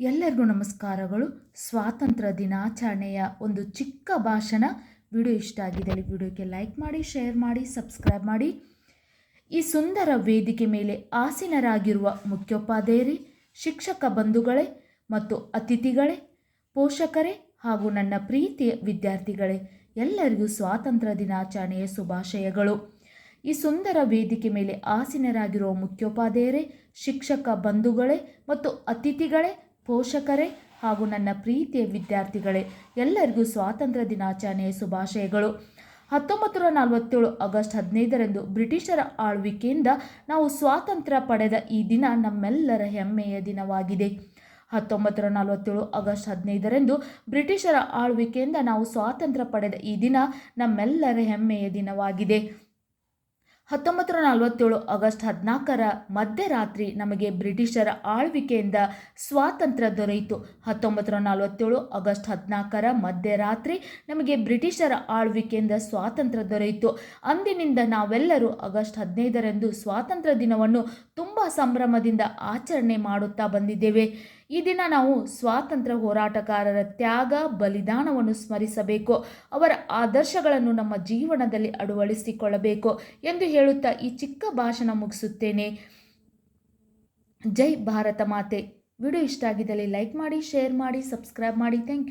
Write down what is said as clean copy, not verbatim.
ಎಲ್ಲರಿಗೂ ನಮಸ್ಕಾರಗಳು. ಸ್ವಾತಂತ್ರ್ಯ ದಿನಾಚರಣೆಯ ಒಂದು ಚಿಕ್ಕ ಭಾಷಣ ವಿಡಿಯೋ ಇಷ್ಟ ಆಗಿದೆ. ವಿಡಿಯೋಕ್ಕೆ ಲೈಕ್ ಮಾಡಿ, ಶೇರ್ ಮಾಡಿ, ಸಬ್ಸ್ಕ್ರೈಬ್ ಮಾಡಿ. ಈ ಸುಂದರ ವೇದಿಕೆ ಮೇಲೆ ಆಸೀನರಾಗಿರುವ ಮುಖ್ಯೋಪಾಧ್ಯಾಯರೇ, ಶಿಕ್ಷಕ ಬಂಧುಗಳೇ ಮತ್ತು ಅತಿಥಿಗಳೇ, ಪೋಷಕರೇ ಹಾಗೂ ನನ್ನ ಪ್ರೀತಿಯ ವಿದ್ಯಾರ್ಥಿಗಳೇ, ಎಲ್ಲರಿಗೂ ಸ್ವಾತಂತ್ರ್ಯ ದಿನಾಚರಣೆಯ ಶುಭಾಶಯಗಳು. ಈ ಸುಂದರ ವೇದಿಕೆ ಮೇಲೆ ಆಸೀನರಾಗಿರುವ ಮುಖ್ಯೋಪಾಧ್ಯಾಯರೇ, ಶಿಕ್ಷಕ ಬಂಧುಗಳೇ ಮತ್ತು ಅತಿಥಿಗಳೇ, ಪೋಷಕರೇ ಹಾಗೂ ನನ್ನ ಪ್ರೀತಿಯ ವಿದ್ಯಾರ್ಥಿಗಳೇ, ಎಲ್ಲರಿಗೂ ಸ್ವಾತಂತ್ರ್ಯ ದಿನಾಚರಣೆಯ ಶುಭಾಶಯಗಳು. 1947 ಆಗಸ್ಟ್ 15ರಂದು ಬ್ರಿಟಿಷರ ಆಳ್ವಿಕೆಯಿಂದ ನಾವು ಸ್ವಾತಂತ್ರ್ಯ ಪಡೆದ ಈ ದಿನ ನಮ್ಮೆಲ್ಲರ ಹೆಮ್ಮೆಯ ದಿನವಾಗಿದೆ. 1947 ಆಗಸ್ಟ್ 15ರಂದು ಬ್ರಿಟಿಷರ ಆಳ್ವಿಕೆಯಿಂದ ನಾವು ಸ್ವಾತಂತ್ರ್ಯ ಪಡೆದ ಈ ದಿನ ನಮ್ಮೆಲ್ಲರ ಹೆಮ್ಮೆಯ ದಿನವಾಗಿದೆ. 1947 ಆಗಸ್ಟ್ 14ರ ಮಧ್ಯರಾತ್ರಿ ನಮಗೆ ಬ್ರಿಟಿಷರ ಆಳ್ವಿಕೆಯಿಂದ ಸ್ವಾತಂತ್ರ್ಯ ದೊರೆಯಿತು. 1947 ಆಗಸ್ಟ್ 14ರ ಮಧ್ಯರಾತ್ರಿ ನಮಗೆ ಬ್ರಿಟಿಷರ ಆಳ್ವಿಕೆಯಿಂದ ಸ್ವಾತಂತ್ರ್ಯ ದೊರೆಯಿತು. ಅಂದಿನಿಂದ ನಾವೆಲ್ಲರೂ ಆಗಸ್ಟ್ 15ರಂದು ಸ್ವಾತಂತ್ರ್ಯ ದಿನವನ್ನು ತುಂಬ ಸಂಭ್ರಮದಿಂದ ಆಚರಣೆ ಮಾಡುತ್ತಾ ಬಂದಿದ್ದೇವೆ. ಈ ದಿನ ನಾವು ಸ್ವಾತಂತ್ರ್ಯ ಹೋರಾಟಗಾರರ ತ್ಯಾಗ, ಬಲಿದಾನವನ್ನು ಸ್ಮರಿಸಬೇಕು, ಅವರ ಆದರ್ಶಗಳನ್ನು ನಮ್ಮ ಜೀವನದಲ್ಲಿ ಅಳವಡಿಸಿಕೊಳ್ಳಬೇಕು ಎಂದು ಹೇಳುತ್ತಾ ಈ ಚಿಕ್ಕ ಭಾಷಣ ಮುಗಿಸುತ್ತೇನೆ. ಜೈ ಭಾರತ ಮಾತೆ. ವಿಡಿಯೋ ಇಷ್ಟ ಆಗಿದ್ದಲ್ಲಿ ಲೈಕ್ ಮಾಡಿ, ಶೇರ್ ಮಾಡಿ, ಸಬ್ಸ್ಕ್ರೈಬ್ ಮಾಡಿ. Thank you.